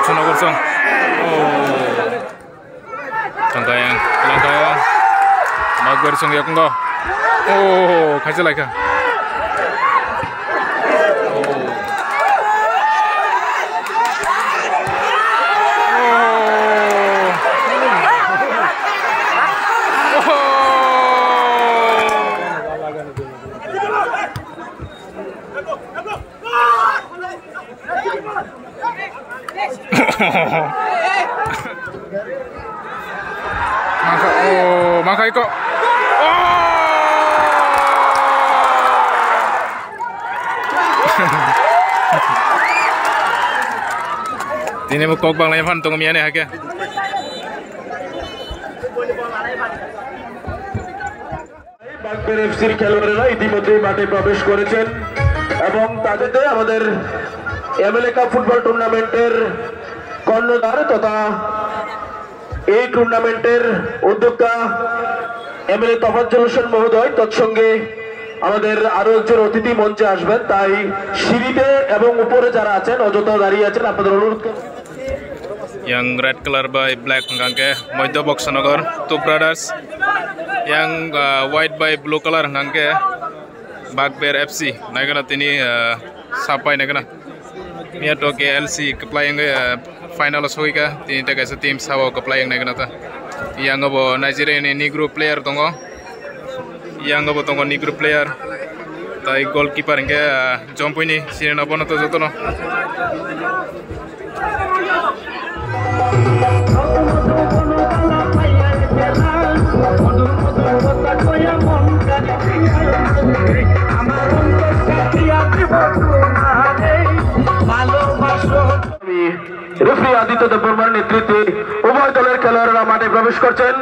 Boksanogor song. Tangkayang Bagber song yakung go. Kaji lagi. Maka iko. Ini mau kok bang lain fan tunggu miane hake. বাগবের এফসির খেলোয়াড়েরা ইতিমধ্যেই মাঠে প্রবেশ করেছেন এবং তাদেরকে আমাদের এমএলএ কাপ ফুটবল টুর্নামেন্টের কর্ণধার তথা এই টুর্নামেন্টের উদ্যোক্তা এমএলএ তফাজ্জল হোসেন মহোদয় তৎসঙ্গে আমাদের আরো একজন অতিথি মঞ্চে আসবেন তাই সিঁড়িতে এবং উপরে যারা আছেন অযথা দাঁড়িয়ে আছেন আপনাদের অনুরোধ Yang red color by black ngangke Moido Boksanogor two brothers. Yang white by blue color ngangke Bagber FC. Naikana tini sapai naikana. Mia to KLC keplayang final soika tini taga sa team sawo keplayang naikana ta. Yang abo Nigeria ni Negro player tongo. Yang abo tongo Negro player. Tai goalkeeper ngke jump ini sini nabono to jotono. Referee Aditya দেববর্মার নেতৃত্বে উভয় দলের খেলোয়াড়রা মাঠে প্রবেশ করছেন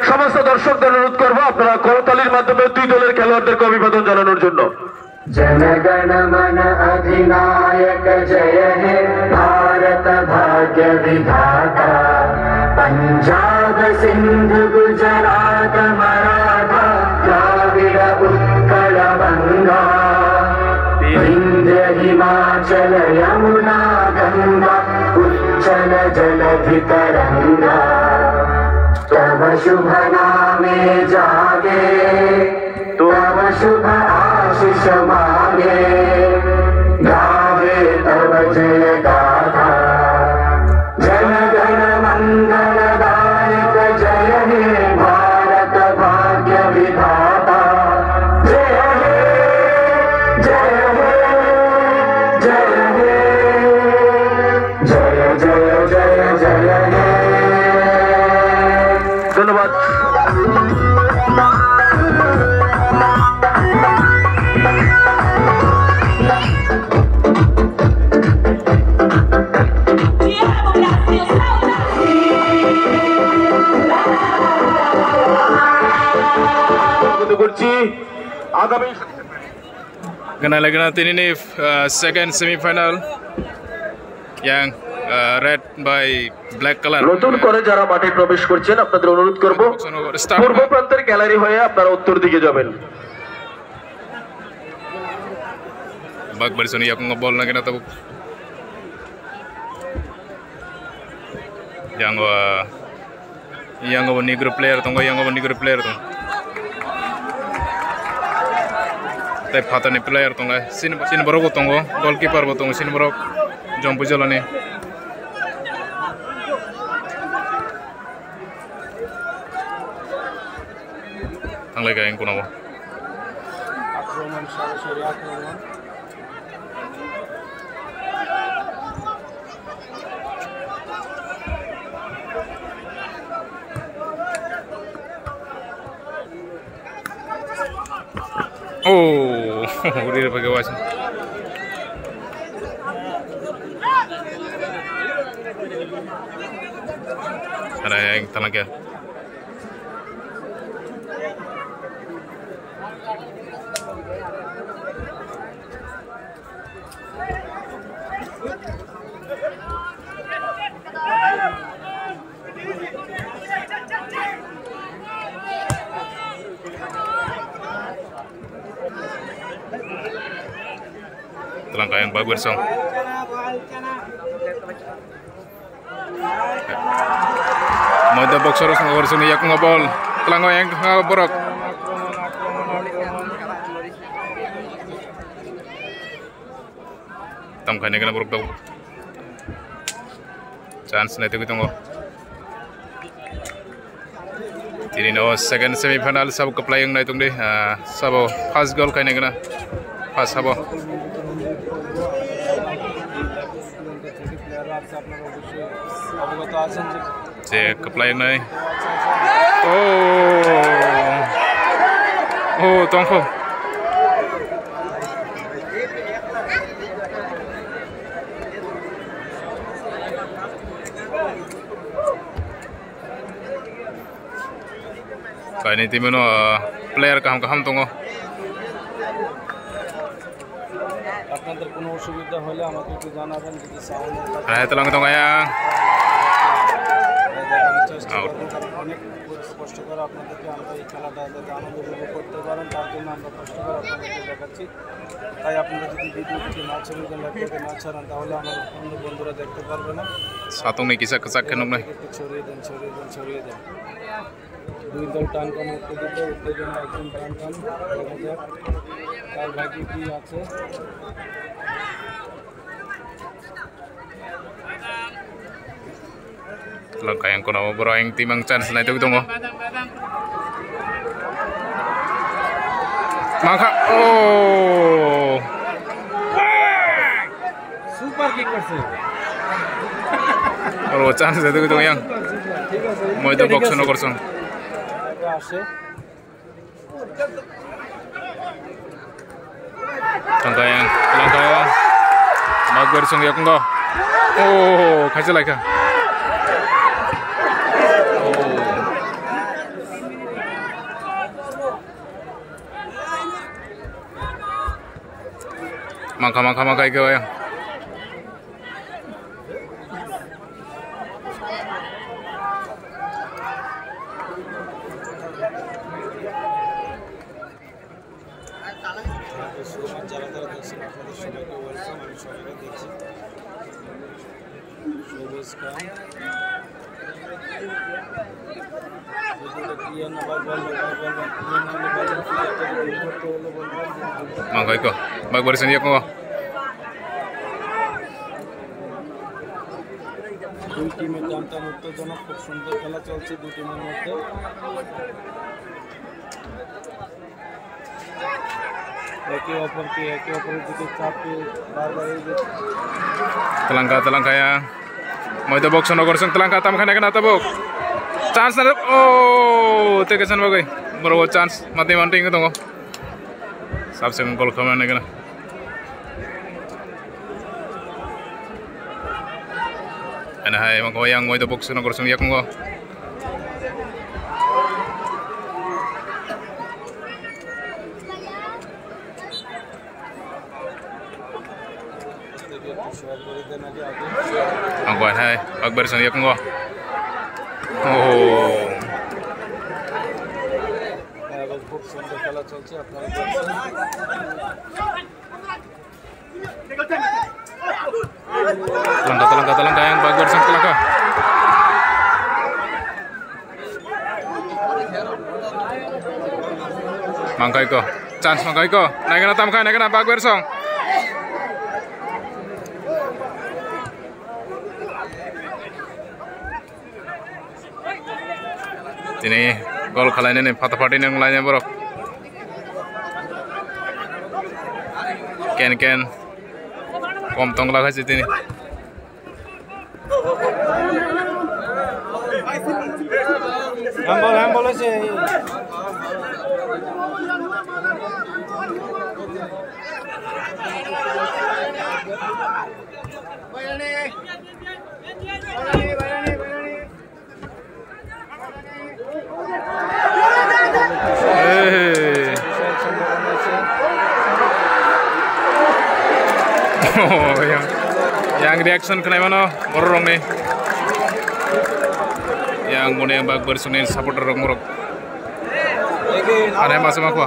সমস্ত দর্শকদের অনুরোধ করব আপনারা করতালির মাধ্যমে দুই দলের খেলোয়াড়দেরকে অভিবাদন জানানোর জন্য जनगण मन अधिनायक जय हे भारत भाग्य विधाता पंजाब सिंध गुजरात मराठा द्राविड़ उत्कल बंगा विंध्य हिमाचल यमुना गंगा उच्चल जलधि तरंगा तव शुभ नामे जागे तव शुभ आशीष मांगे गावे तव जय गाथा जन गण मंगल दायक जय हे भारत भाग्य विधाता जय हे जय हे जय हे जय जय जय जय हे धन्यवाद Kena lagi nanti ini second semi-final yang red by black color. নতুন করে যারা মাঠে প্রবেশ করছেন আপনাদের অনুরোধ করব পূর্ব প্রান্তের গ্যালারি হয়ে আপনারা উত্তর দিকে যাবেন Bagber sini aku ngebol lagi nanti yang Negro player tunggu yang Negro player tuh. Tapi patah nih player tunggu sini baru tunggu goalkeeper tunggu sini baru jump jalan nih. Tanggal kayak yang kuno. Oh, udah pakai wasit. Ada yang tenaga. Langkah yang bagus song. Moida box harus ngurus ini yakung bol. Telango yang borok. Tam kane kena borok tau. Chance nahi tu tunggu. Ini no second semi final sab apply yang nahi tunggu. Sabo first goal kane kena. First sabo. Cek apply yang nahi. Oh, tongko. Kaini tim no player kaham tunggu. আপনাদের কোনো অসুবিধা হলে আমাকে একটু জানাবেন যদি sound telang tunggu ya. অনেক কষ্ট করে আপনাদেরকে আমরা এই খেলাটা যাতে আনন্দ উপভোগ করতে পারেন তার জন্য আমরা কষ্ট করে আপনাদেরকে দেখাচ্ছি। তাই আপনারা যদি ভিডিওটি না ছড়িয়ে দেন, ল্যাপটপে না ছড়ান, তাহলে আমার অন্য বন্ধুরা দেখতে পারবে না। Satung ni kisah kesakan nung একটু ছড়িয়ে দেন, ছড়িয়ে দেন, ছড়িয়ে দেন। দুই দল টান টান উত্তেজিত, উত্তেজনা একজন টান টান। দেখা যাক তার ভাগ্যে কি আছে। Telang kayang kono boroing timang chance nahi tu tunggu. Maka oh. Super kick করছে। Oh chance itu tunggu yang. Mau itu box no korsong. আসে telang kayang. Mag bersong ya kunggo. Oh kasih lagi. Maka ikaw ya. যারা যারা দেখছেন আপনাদের সবাইকে welcome. আমি সবাইকে দেখছি শোবেজ খান ভিডিওটা ক্লিয়ার না ভাই বলবেন ক্লিয়ার না হলে বলবেন ফিল্টারটা রিমুভ করতে হলে বলবেন। Maka ikaw. Mag bersong ya kunggo. দুই টিমের টানটান উত্তেজনা, খুব সুন্দর খেলা চলছে দুই টিমের মধ্যে। একে অপরের দিকে চাপে বারবার Telang kaya. Mau itu box no korsong telang tam kena tabuk. Chance na. Oh, tekesan bagai. Bro chance mati manting tunggu. Sabse gol kemana kena. Ana hai mang koyang mau itu box no korsong ya kunggo. Ang kuat hai, Akbar sang yakung ko. Oh. খুব সুন্দর খেলা চলছে আপনারা দেখছেন। Telangka yang Akbar sang telangka. Mangkai ko, chance mangkai ko. Naik na tamka, naik na Akbar sang. Ini gol kalian ini patah-patah yang lainnya borok. Ken kom tong laga situ ini. হ্যাম্বল আছে yang reaction kena mana orang nih yang mana yang bak bersunin supporter orang muruk ada masuk apa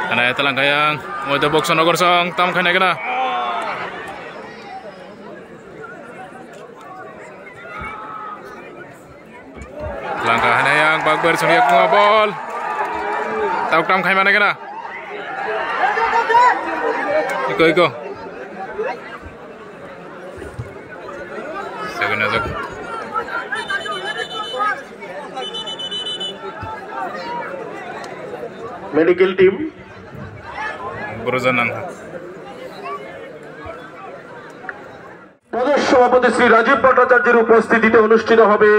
Karena itu langkah yang mau tebok sono gorsong tam kena kena. Langkah yang Bakber Surya ngobol. Tahu tam kena mana kena? Iko. Segera jok. Medical team Buruzanan. প্রদেশ সভাপতি শ্রী রাজীব ভট্টাচার্যের উপস্থিতিতে অনুষ্ঠিত হবে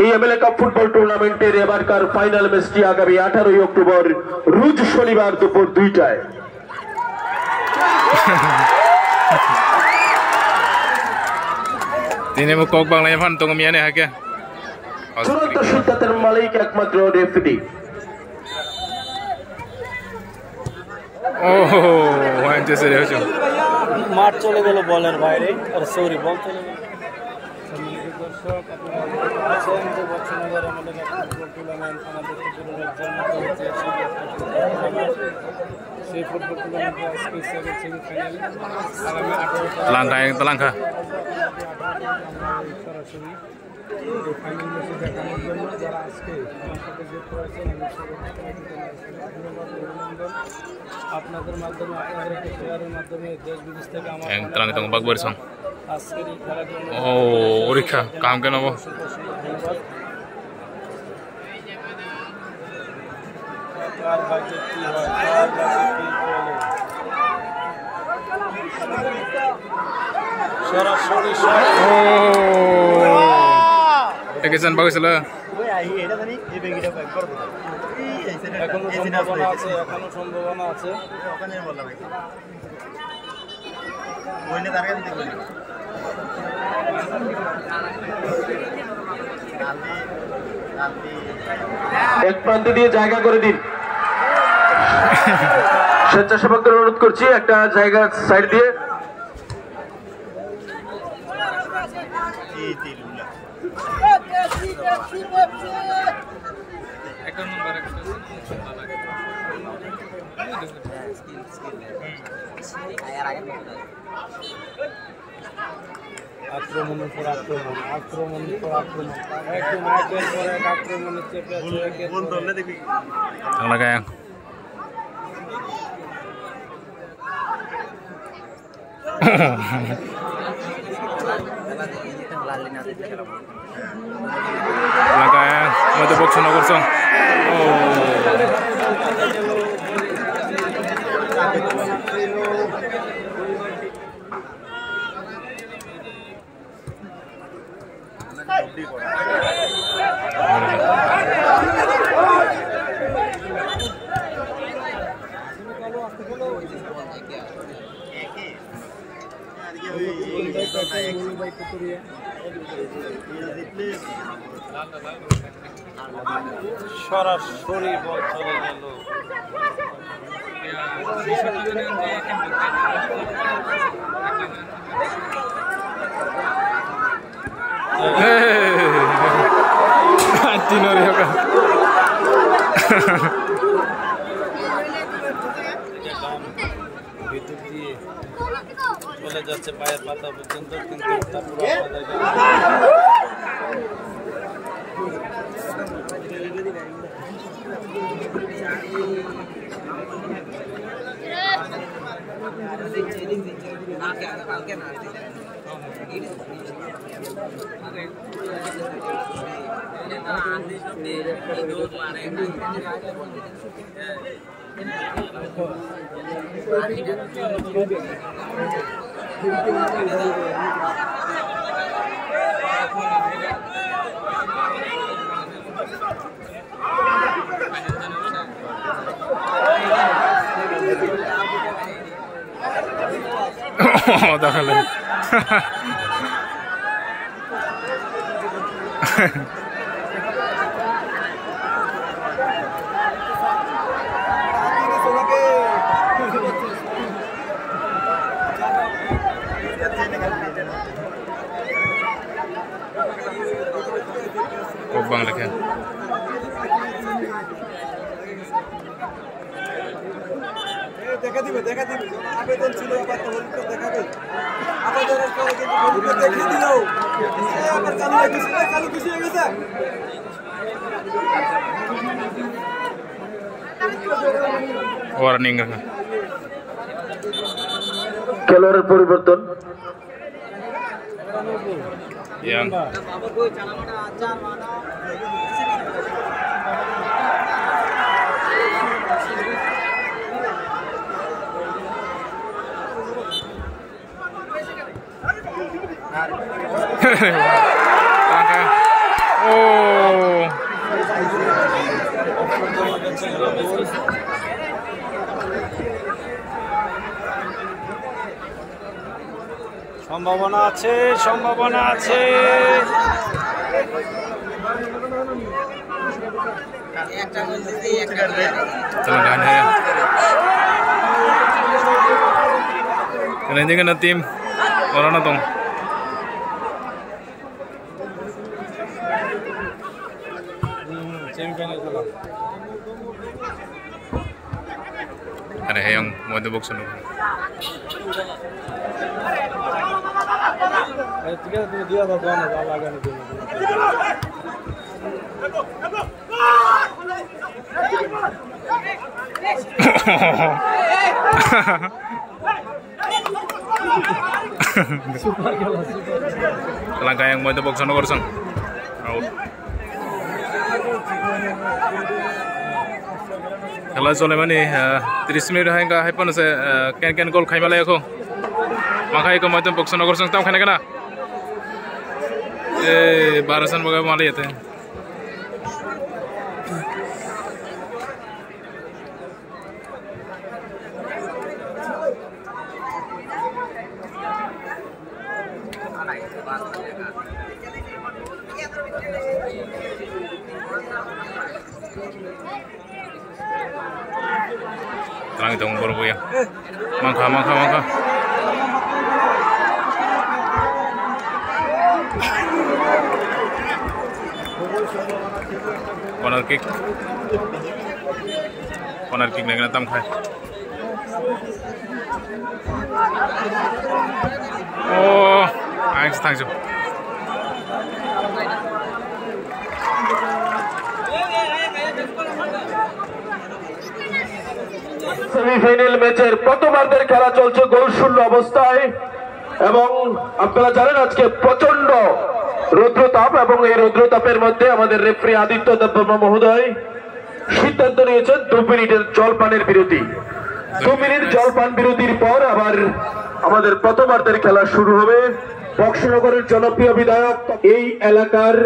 এই MLA cup football টুর্নামেন্টের এবারকার final ম্যাচটি আগামী 18 অক্টোবর রোজ শনিবার দুপুর 2টায়। Ini mau kok bang lain tunggu miane hake. চূড়ান্ত সিদ্ধান্তের মালিক একমাত্র রেফারি। Anjir serius. মাঠ চলে গেল বলের বাইরে আর সরি বল চলে গেল। দর্শক আপনারা যে বছর আমাদের ফুটবল টুর্নামেন্ট আমাদের সেই ফুটবল টুর্নামেন্টে আজকে সেমিফাইনাল আগামী 18 Langkah yang telangkah. সরাসরি এই ফাইনাল ম্যাচে দেখানোর জন্য যারা আজকে আমার সাথে যোগ করেছেন আমি অভিনন্দন আপনাদের মাধ্যমে আপনাদের শেয়ারের মাধ্যমে দেশ বিদেশ থেকে আমার Yang telang itu Bakber song. আজকের এই খেলার জন্য Urika, kam kena bo. কার বাজে কি হয় কার বাজে কি চলে সরাসরি Ekesan bagus lah. এখনো সম্ভাবনা আছে এক প্রান্ত দিয়ে জায়গা করে দিন। স্বেচ্ছাসেবকদের অনুরোধ করছি একটা জায়গা সাইড দিয়ে। আক্রমণের পর আক্রমণ আক্রমণের পর আক্রমণ একদম একের পর এক আক্রমণের চেপে আছে Langkah yang. Langkah yang mau tebok sono gorsong. সরাসরি বল চলে গেল Tino Rio kan. ভিতর দিয়ে চলে যাচ্ছে পায়ের পাতা পর্যন্ত কিন্তু তারপর Oh, dakhala. Kobang lagi. দেখা দিবে আবেদন ছিল আবার তো হলুদটা দেখাবে আবেদনের পরে কিন্তু হলুদটা দেখিয়ে দিল আবার চালু কিছু হয়ে গেছে ওয়ার্নিং খেলোয়াড়ের পরিবর্তন yang oh সম্ভাবনা আছে kena tim orang nonton semifinal খেলা ada yang mau box sana ঠিক আছে তুমি দিয়া দাও না লাগানো দিন langkah yang mau box sana kosong out খেলা চলে মানে 30 মিনিট হয় হাইপন আছে কেন গোল খাই মালাই এখন মাখাই কো মধ্যে বক্স নগর সং তাও খানে কেনা এ 12 রান বগা মালাই যেতে terang itu ngor bu ya mangka corner kick lagi tam khai oh thanks semifinal ম্যাচের প্রথমার্ধের খেলা চলছে গোলশূন্য অবস্থায় এবং আপনারা জানেন আজকে প্রচন্ড রৌদ্রতাপ এবং এই রৌদ্রতাপের মধ্যে আমাদের রেফারি আদিত্য দেববর্মা মহোদয় সিদ্ধান্ত নিয়েছেন 2 মিনিটের জলপানের বিরতি 2 মিনিট জলপান বিরতির পর আবার আমাদের প্রথমার্ধের খেলা শুরু হবে বক্সনগরের জনপ্রিয় বিধায়ক এই এলাকার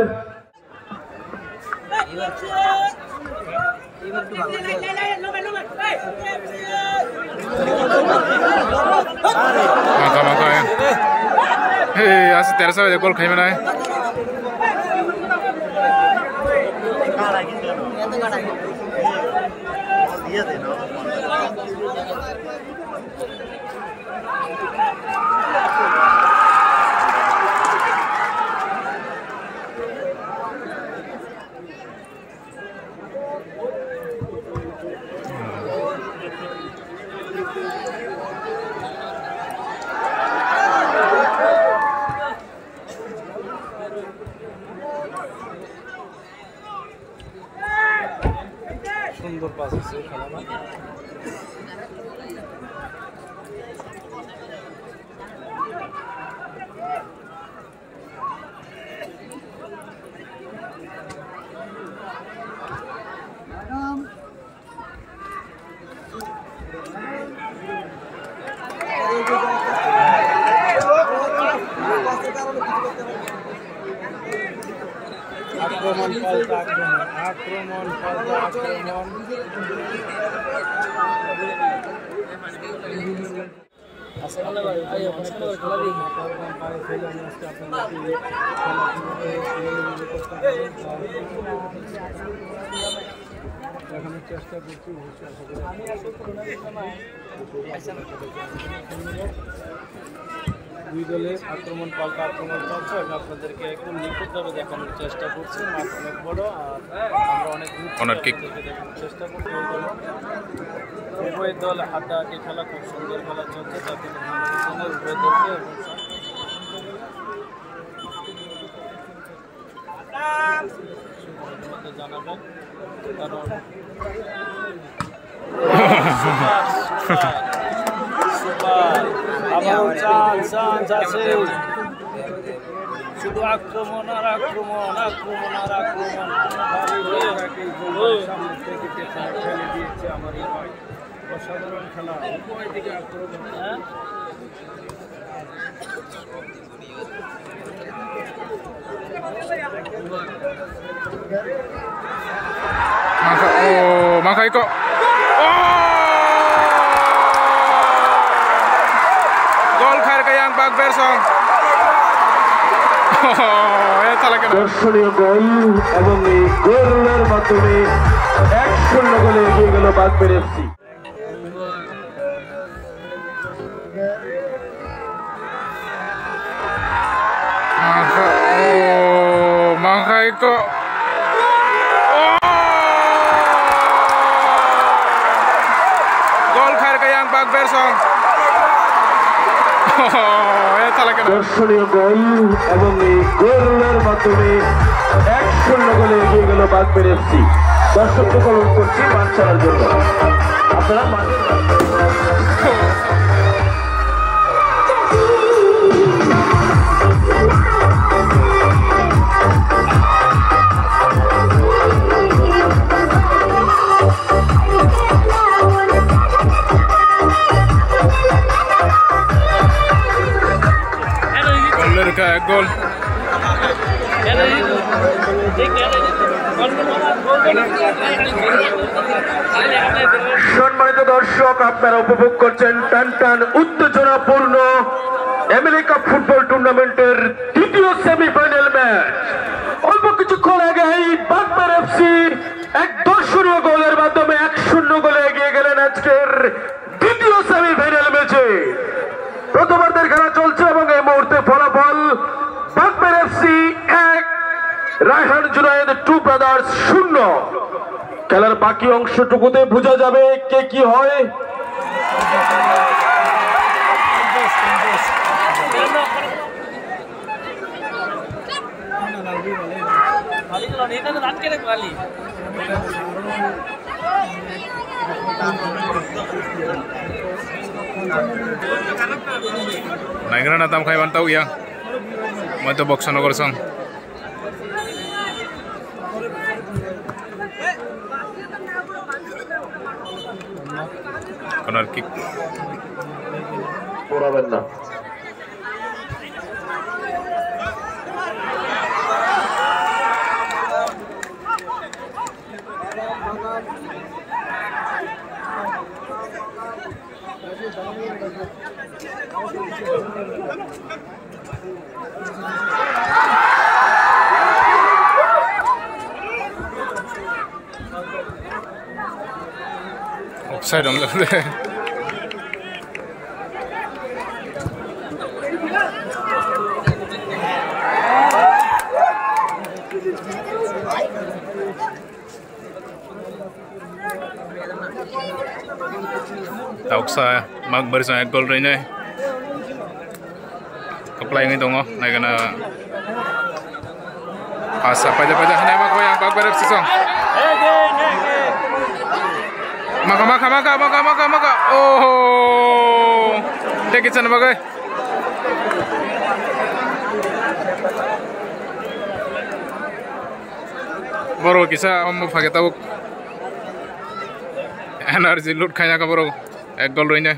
maka ya hei asli terasa aja gol kayak mana সুন্দর পাস আছে খেলা আক্রমণ পাল্টা আক্রমণ আসলে ভাই খেলা দিই পায়ে ফেলে আমি আজকে আপনাদেরকে দেখানোর চেষ্টা করছি অবশ্যই আশা করি দুই দলের আক্রমণ পাল্টা আক্রমণ চলছে। আমি আপনাদেরকে একদম নিখুঁতভাবে দেখানোর চেষ্টা করছি। মাঠ অনেক বড় আর আমরা অনেক দেখানোর চেষ্টা করছি। উভয় দল হাড্ডাহাড্ডি খেলা, খুব সুন্দর খেলা চলছে, তাতে উভয় দলকে জানাবেন, কারণ চান্স আছে, শুধু আক্রমণ আর আক্রমণ, আক্রমণ আর আক্রমণ। সামনে থেকে ফেলে দিয়েছে আমার এই ভাই, অসাধারণ খেলা, উভয় দিকে আক্রমণ। Makai kok. Gol khair ke yang Bagber song. দর্শনীয় গোল এবং এই গোলের মাধ্যমে 1-0 গোলে এগিয়ে গেল বাগবের FC. Makai kok. Gol khair ke yang Bagber song. দর্শনীয় গোল এবং এই গোলের মাধ্যমে 1-0 গোলে এগিয়ে গেল বাগবের এফসি। দর্শককে কলম করছি মাঠ ছাড়ার জন্য। আপনারা মাঠে gol. সম্মানিত দর্শক, আপনারা উপভোগ করছেন টান টান উত্তেজনাপূর্ণ এমএলএ কাপ ফুটবল টুর্নামেন্টের দ্বিতীয় সেমিফাইনাল ম্যাচ। অল্প কিছুক্ষণ আগে এই বাগবের এফসি এক দর্শনীয় গোলের মাধ্যমে 1-0 গোলে এগিয়ে গেলেন আজকের দ্বিতীয় সেমিফাইনাল ম্যাচে। প্রথমার্ধের খেলা চলছে এবং এই মুহূর্তে ফলাফল বাগবের FC 1, Raihan Junaid two brothers 0। খেলার বাকি অংশটুকুতে বোঝা যাবে কে কি হয়। Naiknya natam kaiwan tahu ya, mau itu box sana kosong. Corner kick. পড়াবেন না। Offside om det. Tauksa magbaris ang goal rin eh. Kaplay nito ngo, na gana asa pada hanay mo ko yang bagbarap si Song. Maka. Oh, take it sana bagay. Boro kisa mo pagkatawag. Energy loot kaya ka bro. Ek goal rin eh.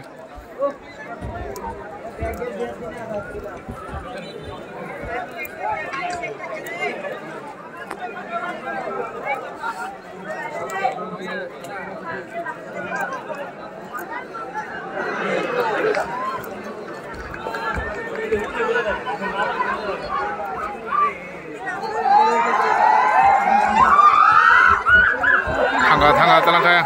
Tangga talang kaya.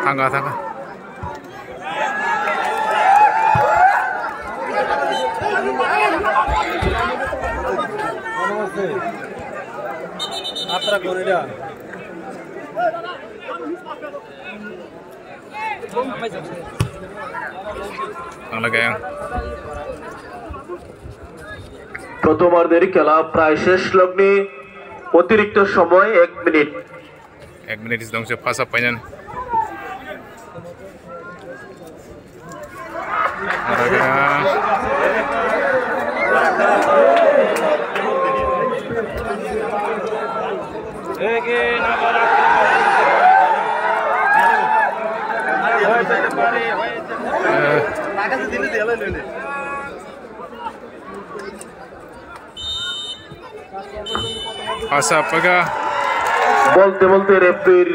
Thanga Thanga Atra Correa. প্রথমার্ধের খেলা প্রায় শেষ লগ্নে অতিরিক্ত সময় 1 minute 1 menit sedang saya fasa panjang fasa pega বলতে বলতে রেফারির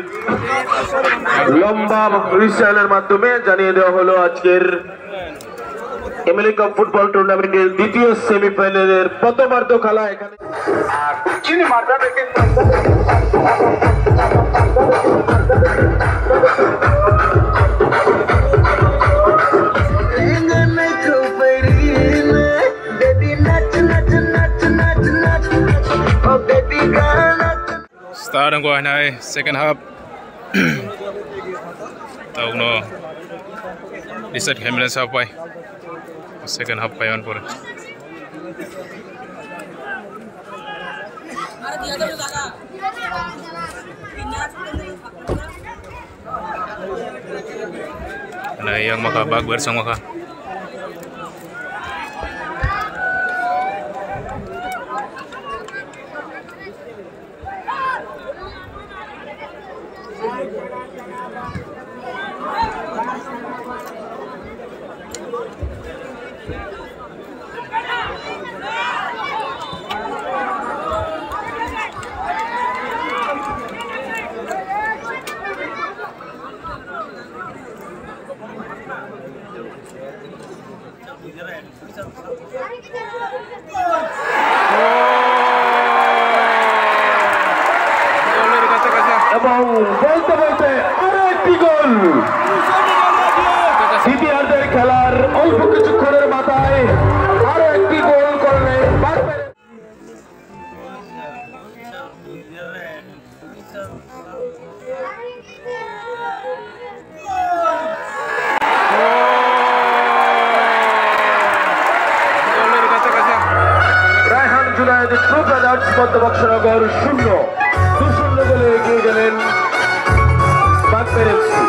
লম্বা হুইসেলের মাধ্যমে জানিয়ে দেওয়া হলো আজকের এমএলএ কাপ ফুটবল টুর্নামেন্টের দ্বিতীয় সেমিফাইনালের প্রথমার্ধ খেলা এখানে start ang kuha na second half tawag no reset camera sa pay second half pa yun po na yang makabag bersang maka এবং বলতে বলতে আরো একটি গোল দ্বিতীয়ার্ধের খেলার অল্প কিছুক্ষণের মাথায় আরো একটি গোল করলে রায়হান জুনায়েদ ট্রু ব্রাদার্স মধ্যবক্সনগর 0-2 গোলে এগিয়ে গেলেন বাগবের এফসি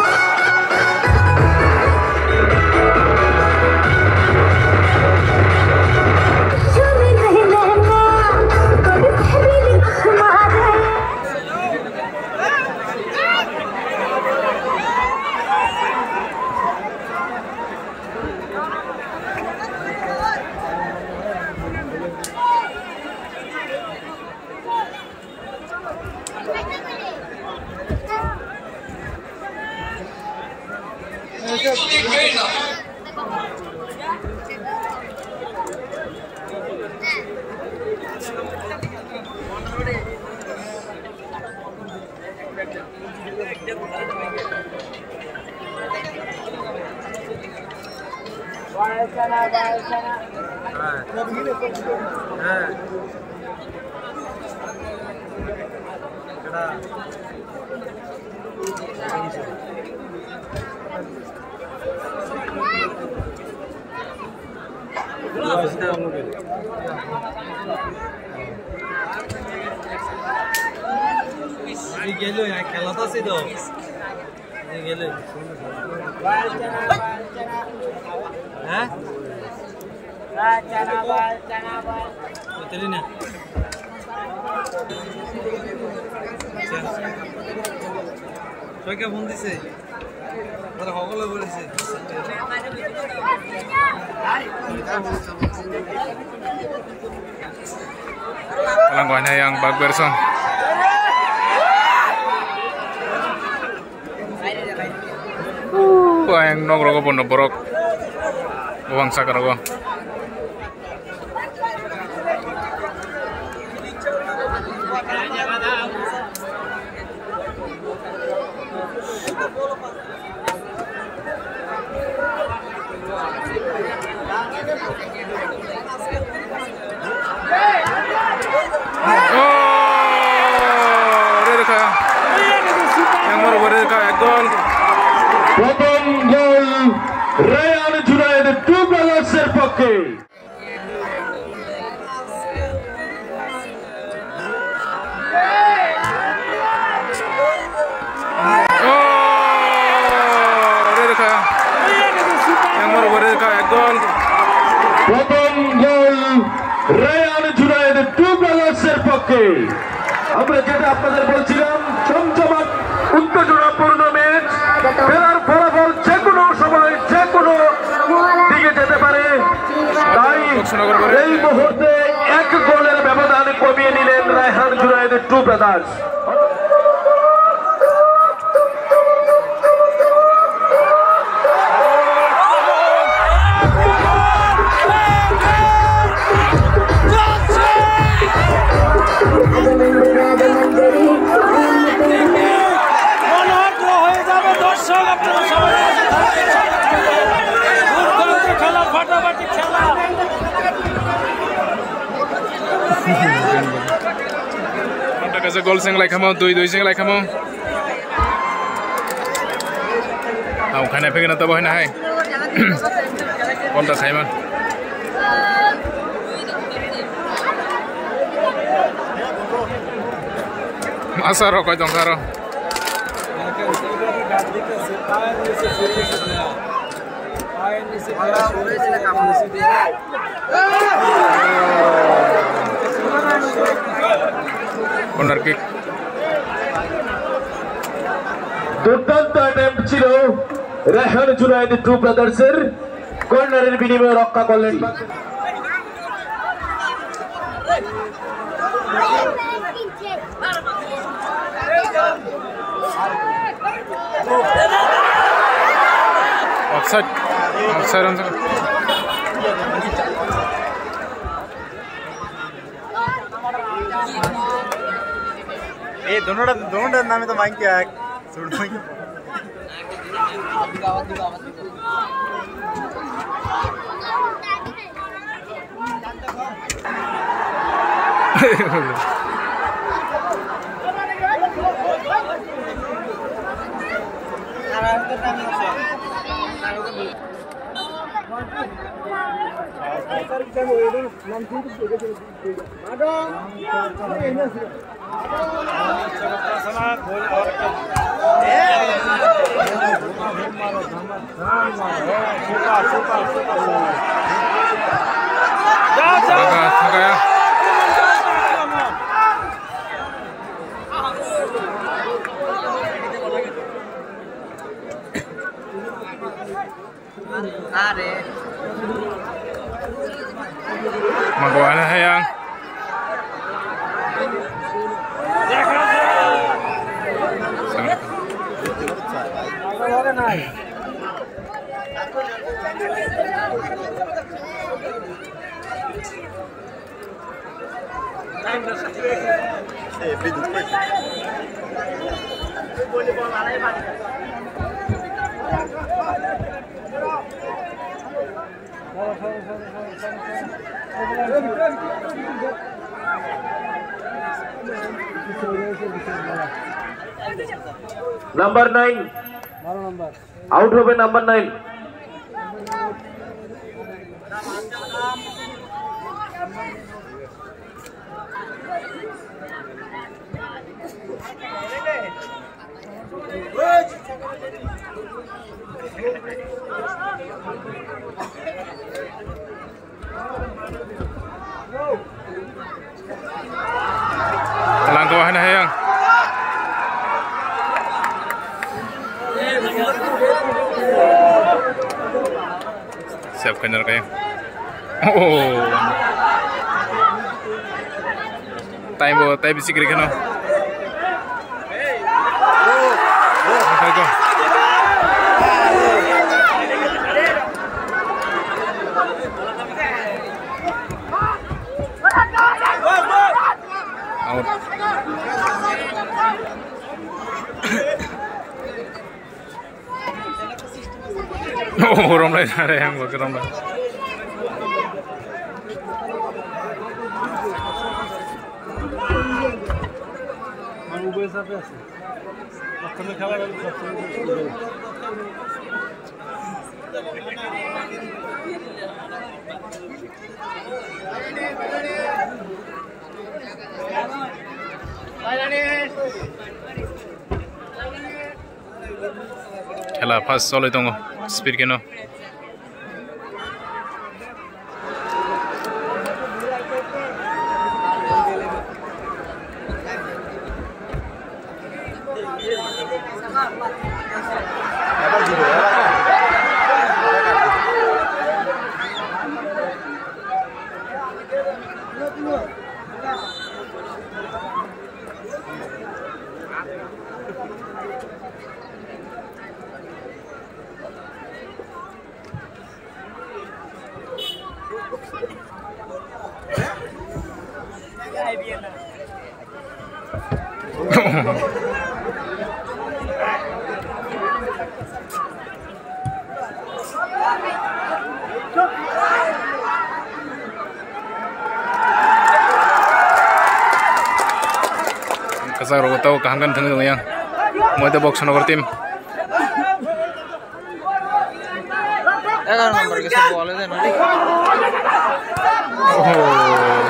গেলো খেলা তো ছিল গেলে হ্যাঁ না সবাইকে ফোন দিছে তারা সকলে বলেছে Kalangkuhannya yang Bagberson. Wah, yang nongkrong pun borok. Uang sakar gua. প্রথম গোল রায়ান জুনায়েদ টু ব্রাদার্সের পক্ষে। প্রথম গোল রায়ান জুনায়েদ টু ব্রাদার্সের পক্ষে। আমরা যেটা আপনাদের বলছিলাম জমজমাট উত্তেজনাপূর্ণ ম্যাচ, খেলার ফলাফল যে কোনো সময় যে কোনো দিকে যেতে পারে, তাই এই মুহূর্তে এক গোলের ব্যবধান কমিয়ে নিলেন Raihan Junaid two brothers. Gol sing like kamu, dui sing like kamu. Aku kan apa kena tahu hai. Kontak saya man. Masa rokok dong karo. Corner kick. দুর্দান্ত অ্যাটেম্প ছিল রায়হান জুনায়েদ টু ব্রাদার্সের, কর্নারের বিনিময়ে রক্ষা করলেন। Offside. Offside on. ये दोनों नाम तो मांग क्या सुन Magawa yang নাম্বার 9 আউট হবে number 9। Langkah wahana yang siapkan jarak yang time bisi kiri kano orang lain ada yang orang lain. খেলা ফার্স্ট চলে দङ স্পিড কেন kasar tahu kahangkan tengah yang mau ada box nomor tim 11 নম্বর কাছে বলে দেন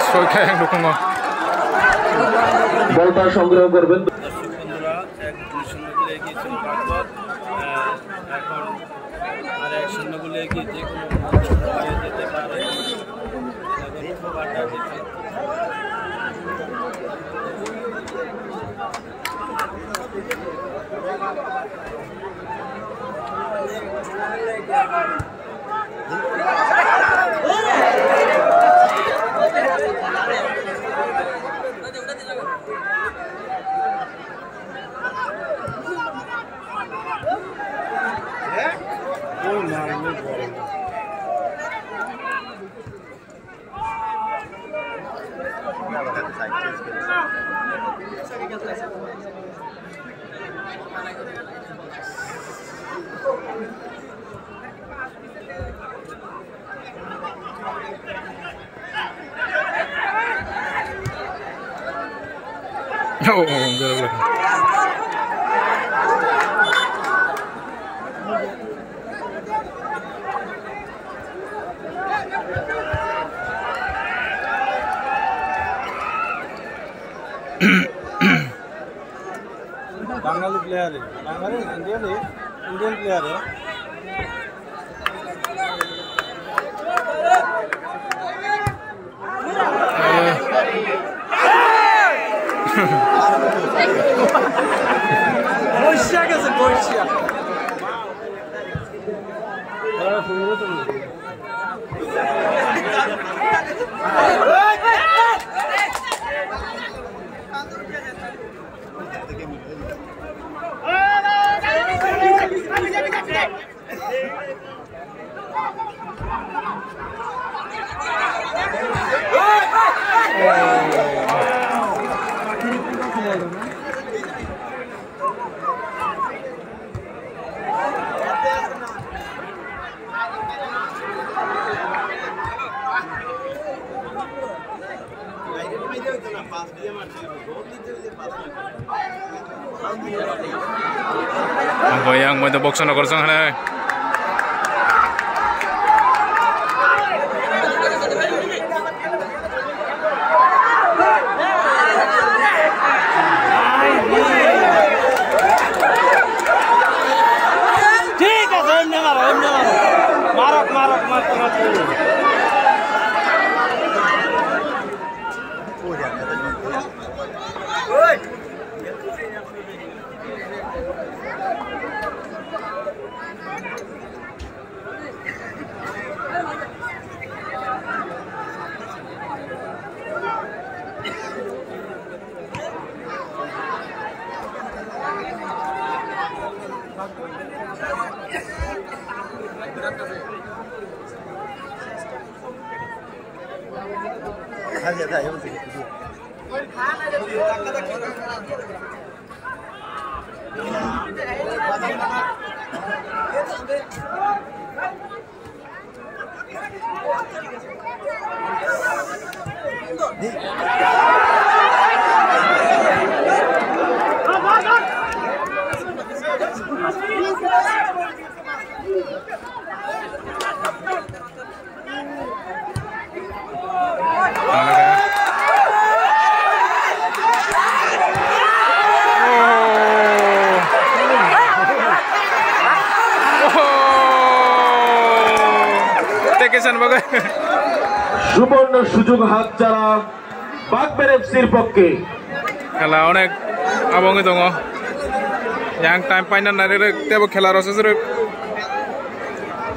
ছয় খায় লোকঙ্গ বলটা সংগ্রহ করবেন বন্ধুরা 1-0 গোলে এগিয়েছেন ভারত এখন আর 1-0 গোলে এগিয়ে যে কোনো হয়ে যেতে পারে এখন খুব আড্ডা দিচ্ছে Oh, enggak. बांगाली प्लेयर है बांगाली इंडियन प्लेयर है Borussia gelse Borussia Goyang mau box na korsong hana. সুবর্ণ সুযোগ হাত যারা বাগবের এফসির পক্ষে খেলা অনেক আবঙ্গে দङ yang time পাইনা নারে তেব খেলা রসে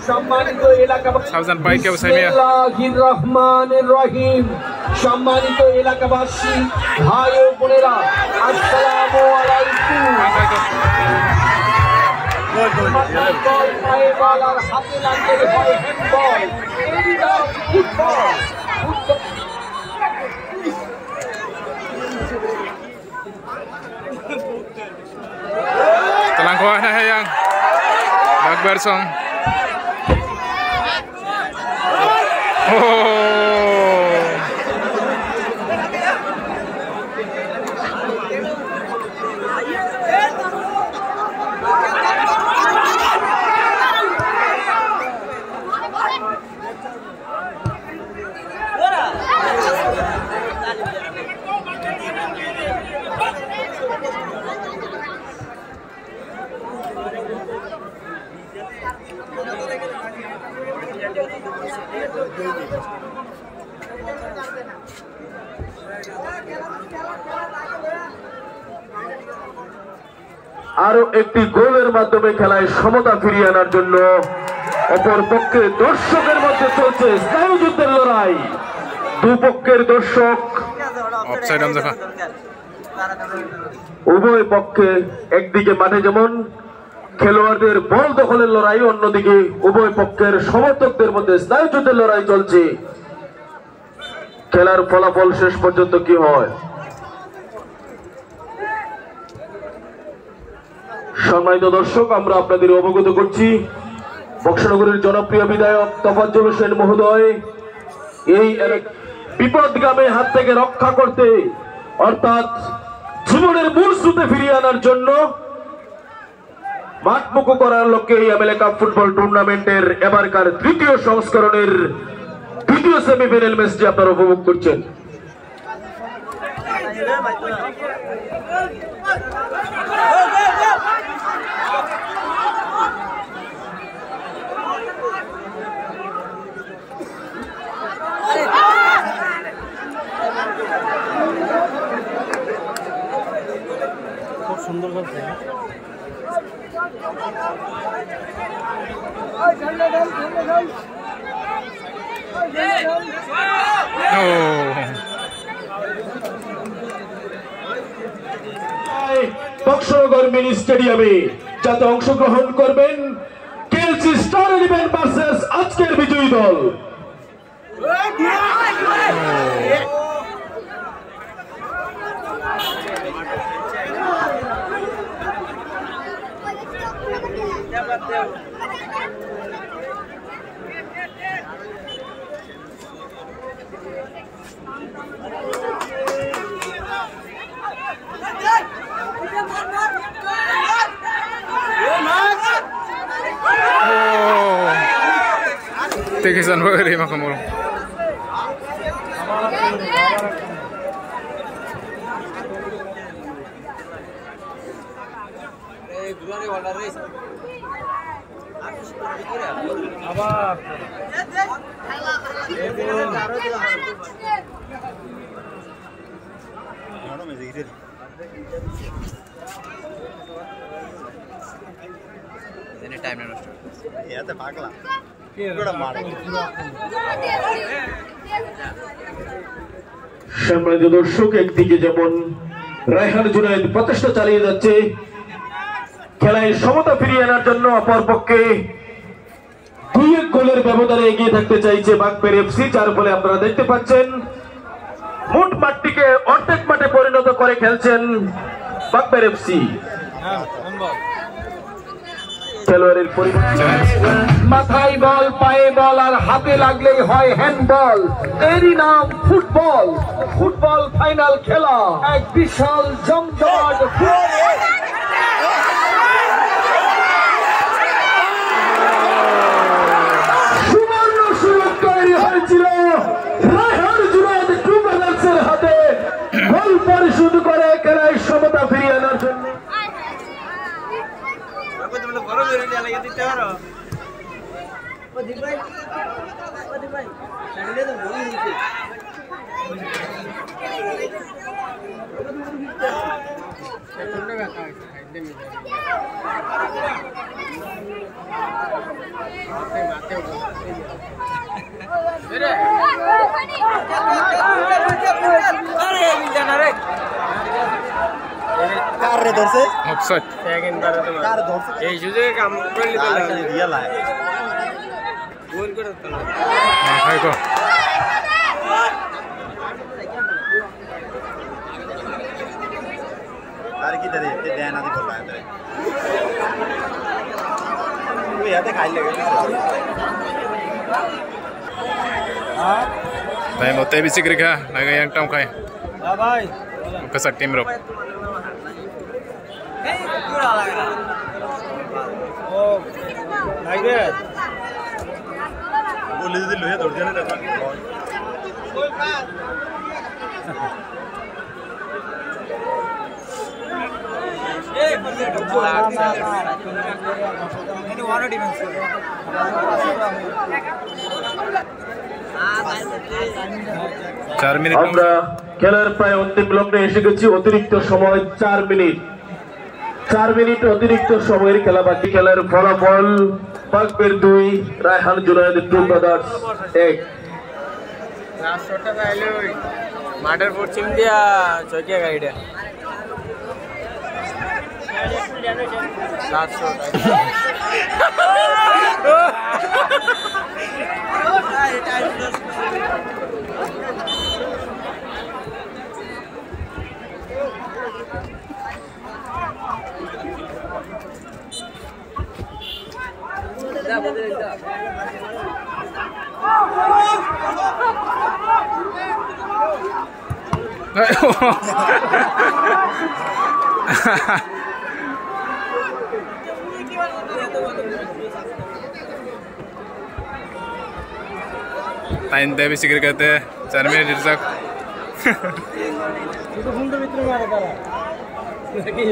সম্মানিত এলাকাবাসী সাবধান পাই কেউ সাইমিয়া বিসমিল্লাহির রহমানির রহিম সম্মানিত এলাকাবাসী ভাই ও বোনেরা আসসালামু আলাইকুম বল পায়ে বল আর হাতে লাগলে হয় হ্যান্ডবল এটা football Telang kuah na yang Bagber song. আরো একটি গোলের মাধ্যমে খেলায় সমতা ফিরিয়ে আনার জন্য অপর পক্ষে দর্শকের মধ্যে চলছে স্নায়ুযুদ্ধের লড়াই। দুপক্ষের দর্শক উভয় পক্ষে একদিকে মাঠে যেমন খেলোয়াড়দের বল দখলের লড়াই, অন্যদিকে উভয় পক্ষের সমর্থকদের মধ্যে স্নায়ুযুদ্ধের লড়াই চলছে। খেলার ফলাফল শেষ পর্যন্ত কি হয়? সম্মানিত দর্শক, আমরা আপনাদের অবগত করছি বক্সনগরের জনপ্রিয় বিধায়ক তোফাজ্জল হোসেন মহোদয় এই বিপদগামী হাত থেকে রক্ষা করতে অর্থাৎ জীবনের মূল স্রোতে ফিরিয়ে আনার জন্য মাঠমুখো করার লক্ষ্যে এই এমএলএ কাপ ফুটবল টুর্নামেন্টের এবারকার তৃতীয় সংস্করণের দ্বিতীয় সেমিফাইনাল ম্যাচটি আপনারা উপভোগ করছেন। খুব সুন্দর লাগছে। বক্সনগর মিনি স্টেডিয়ামে যাতে অংশগ্রহণ করবেন কেএলসি স্টার 11 ভার্সেস আজকের বিজয়ী দল। Tekisan bagari makamulong. সম্মানিত দর্শক, একদিকে যেমন রায়হান জুনায়েদ প্রচেষ্টা চালিয়ে যাচ্ছে খেলায় সমতা ফিরিয়ে আনার জন্য, অপরপক্ষে 2-1 গোলের ব্যবধানে এগিয়ে থাকতে চাইছে বাগবের এফসি, যার ফলে আপনারা দেখতে পাচ্ছেন মোট মাঠটিকে অর্ধেক মাঠে পরিণত করে খেলছেন বাগবের এফসি। খেলোয়াড়ের মাথায় বল, পায়ে বল আর হাতে লাগলেই হয় হ্যান্ডবল, এরই নাম ফুটবল। ফুটবল ফাইনাল খেলা এক বিশাল জমজমাট। সুবর্ণ সুযোগ তৈরি হয়েছিল রায়হান জুনায়েদ টু ব্রাদার্সের হাতে, গোল পরিশোধ করে খেলায় সমতা ফিরিয়ে আনার জন্য। Tay mo tayo bisig rin ka, nagayang taong kay. भाई Kasak team rope. ओ लाइगे बोले दे लोहे दौड़ जाने लगा আমরা খেলার প্রায় অন্তিম লগ্নে এসে গেছি। অতিরিক্ত সময় 4 মিনিট। 4 মিনিট অতিরিক্ত সময়ের খেলা বাকি। খেলার ফলাফল বাগবের 2, রায়হান জুনায়েদ টু ব্রাদার্স 1। মাঠের পশ্চিম দিয়া চৌকিয়া গাড়িটা 700 Tayo tayo bisig rin kate, 4 minute dirsak. itu bunda ভিতরে মারা তারা নাকি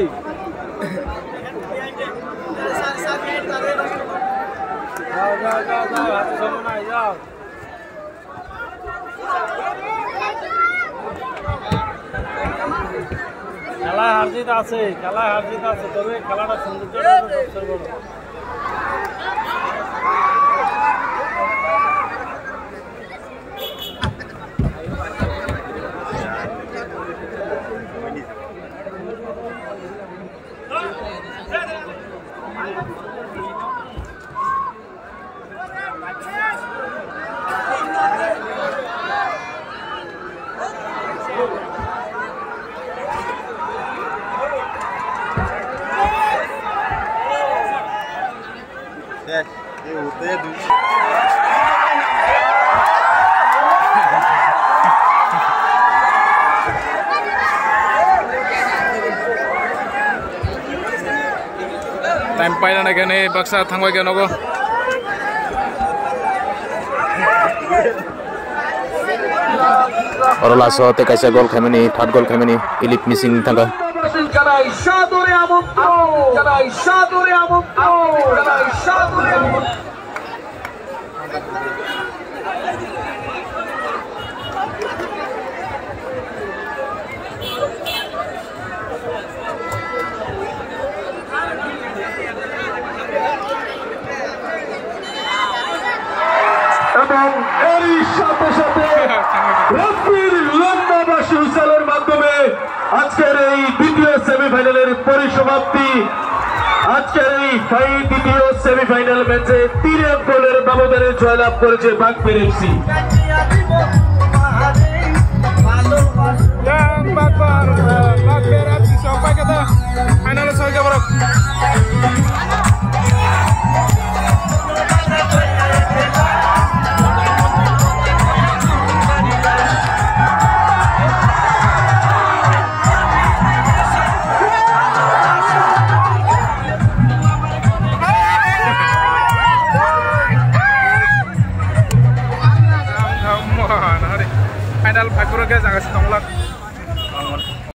যাও যাও যাও যাও হাত সময় যাও খেলা হারজিত আছে তবে খেলাটা সৌন্দর্যটা সবচেয়ে বড় ये होते हैं Time paila na gani baksa thangwai gano go. Oro laso te kaisa gol khamani, third goal khamani, Philip missing thanga. জানাই সাদরে আমন্ত্রণ, জানাই সাদরে আমন্ত্রণ, জানাই সাদরে আমন্ত্রণ। এবং এরই সাথে সাথে রেফারির লম্বাবাসী হুইসেলের মাধ্যমে আজকের এই দ্বিতীয় সেমিফাইনালের পরিসমাপ্তি। আজকের এই দ্বিতীয় সেমিফাইনাল ম্যাচে 3 গোলের ব্যবধানে জয়লাভ করেছে বাগবের FC. Final 5 ke jangan setengah